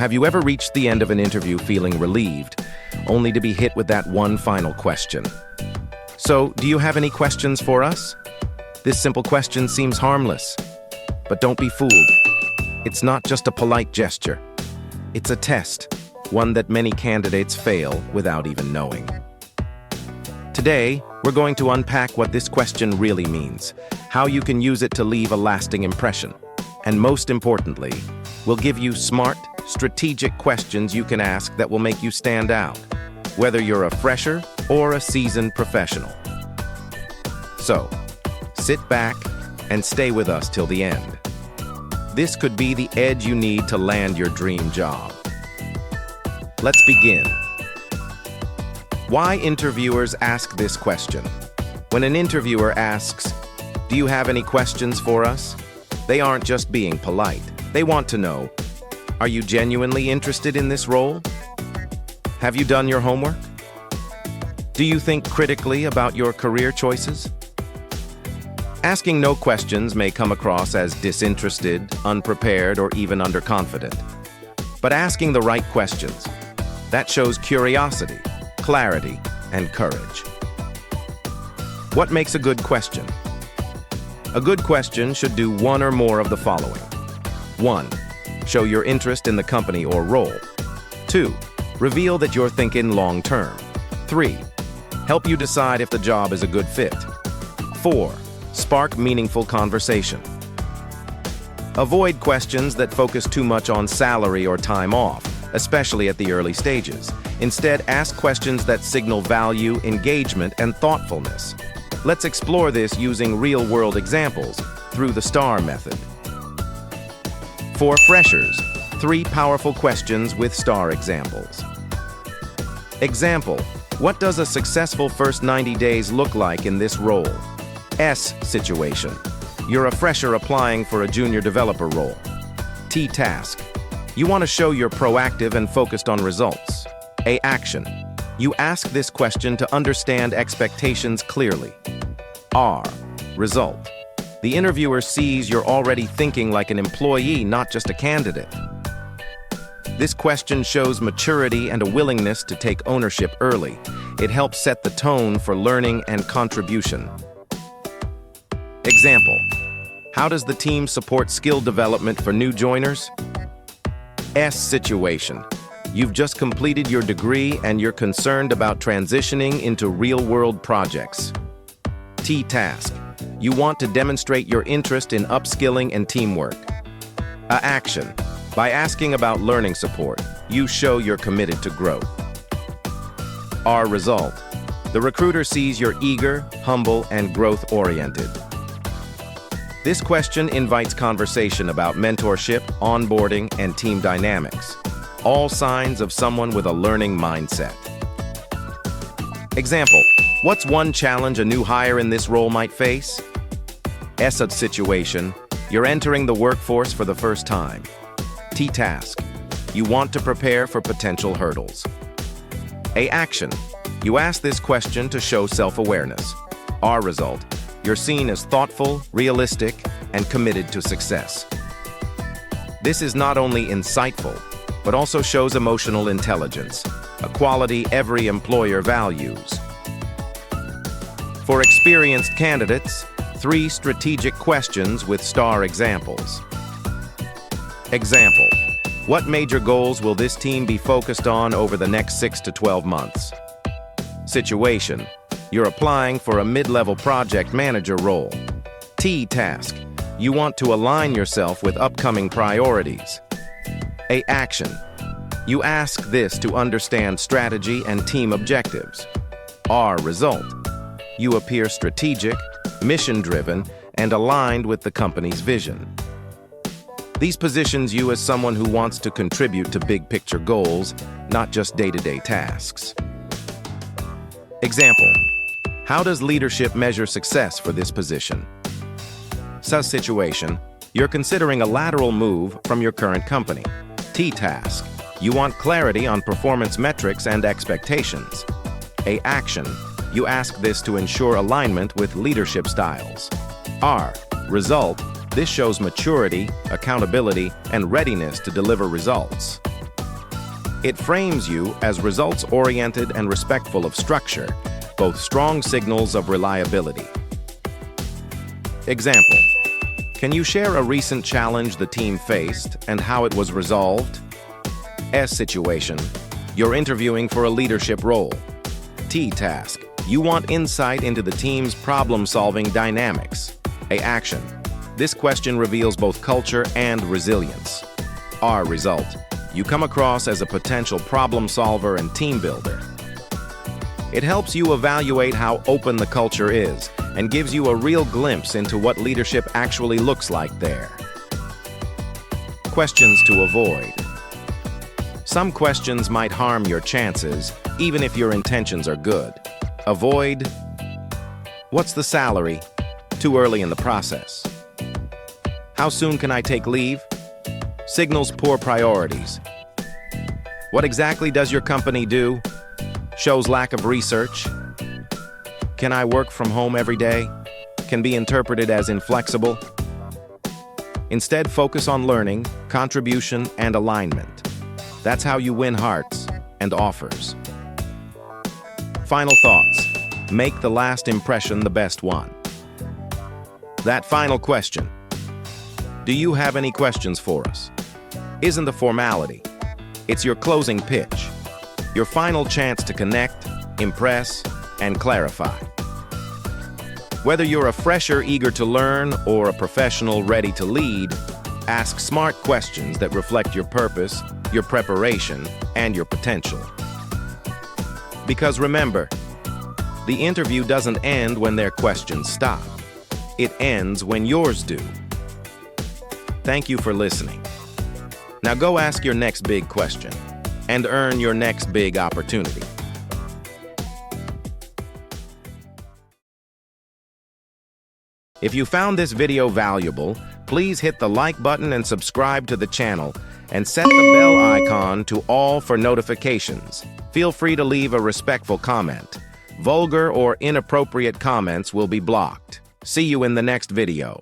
have you ever reached the end of an interview feeling relieved, only to be hit with that one final question? So, do you have any questions for us? This simple question seems harmless, but don't be fooled. It's not just a polite gesture. It's a test, one that many candidates fail without even knowing. Today, we're going to unpack what this question really means, how you can use it to leave a lasting impression, and most importantly, we'll give you smart, strategic questions you can ask that will make you stand out, whether you're a fresher or a seasoned professional. So, sit back and stay with us till the end. This could be the edge you need to land your dream job. Let's begin. Why interviewers ask this question? When an interviewer asks, "Do you have any questions for us?" they aren't just being polite. They want to know, are you genuinely interested in this role? Have you done your homework? Do you think critically about your career choices? Asking no questions may come across as disinterested, unprepared, or even underconfident. But asking the right questions, that shows curiosity, clarity, and courage. What makes a good question? A good question should do one or more of the following. 1. Show your interest in the company or role. 2. Reveal that you're thinking long-term. 3. Help you decide if the job is a good fit. 4. Spark meaningful conversation. Avoid questions that focus too much on salary or time off, especially at the early stages. Instead, ask questions that signal value, engagement, and thoughtfulness. Let's explore this using real-world examples through the STAR method. For freshers, 3 powerful questions with STAR examples. Example: what does a successful first 90 days look like in this role? S situation: you're a fresher applying for a junior developer role. T task: you want to show you're proactive and focused on results. A action: you ask this question to understand expectations clearly. R result: the interviewer sees you're already thinking like an employee, not just a candidate. This question shows maturity and a willingness to take ownership early. It helps set the tone for learning and contribution. Example: how does the team support skill development for new joiners? S situation: you've just completed your degree and you're concerned about transitioning into real-world projects. T task: you want to demonstrate your interest in upskilling and teamwork. A action: by asking about learning support, you show you're committed to growth. R result: the recruiter sees you're eager, humble, and growth-oriented. This question invites conversation about mentorship, onboarding, and team dynamics, all signs of someone with a learning mindset. Example: what's one challenge a new hire in this role might face? S situation: you're entering the workforce for the first time. T task: you want to prepare for potential hurdles. A action: you ask this question to show self-awareness. R result: you're seen as thoughtful, realistic, and committed to success. This is not only insightful, but also shows emotional intelligence, a quality every employer values. For experienced candidates, 3 strategic questions with STAR examples. Example: what major goals will this team be focused on over the next 6 to 12 months? Situation: you're applying for a mid-level project manager role. T task: you want to align yourself with upcoming priorities. A action: you ask this to understand strategy and team objectives. R result: you appear strategic, mission-driven, and aligned with the company's vision. These positions you as someone who wants to contribute to big-picture goals, not just day-to-day tasks. Example: how does leadership measure success for this position? Such situation: you're considering a lateral move from your current company. T task: you want clarity on performance metrics and expectations. A action: you ask this to ensure alignment with leadership styles. R result: this shows maturity, accountability, and readiness to deliver results. It frames you as results-oriented and respectful of structure, both strong signals of reliability. Example: can you share a recent challenge the team faced and how it was resolved? S situation: you're interviewing for a leadership role. T task: you want insight into the team's problem-solving dynamics. A action: this question reveals both culture and resilience. R result: you come across as a potential problem solver and team builder. It helps you evaluate how open the culture is and gives you a real glimpse into what leadership actually looks like there. Questions to avoid. Some questions might harm your chances, even if your intentions are good. Avoid: what's the salary? Too early in the process. How soon can I take leave? Signals poor priorities. What exactly does your company do? Shows lack of research. Can I work from home every day? Can be interpreted as inflexible. Instead, focus on learning, contribution, and alignment. That's how you win hearts and offers. Final thoughts. Make the last impression the best one. That final question. Do you have any questions for us? Isn't the formality. It's your closing pitch. Your final chance to connect, impress, and clarify. Whether you're a fresher eager to learn or a professional ready to lead, ask smart questions that reflect your purpose, your preparation, and your potential. Because remember, the interview doesn't end when their questions stop. It ends when yours do. Thank you for listening. Now go ask your next big question and earn your next big opportunity. If you found this video valuable, please hit the like button and subscribe to the channel and set the bell icon to all for notifications. Feel free to leave a respectful comment. Vulgar or inappropriate comments will be blocked. See you in the next video.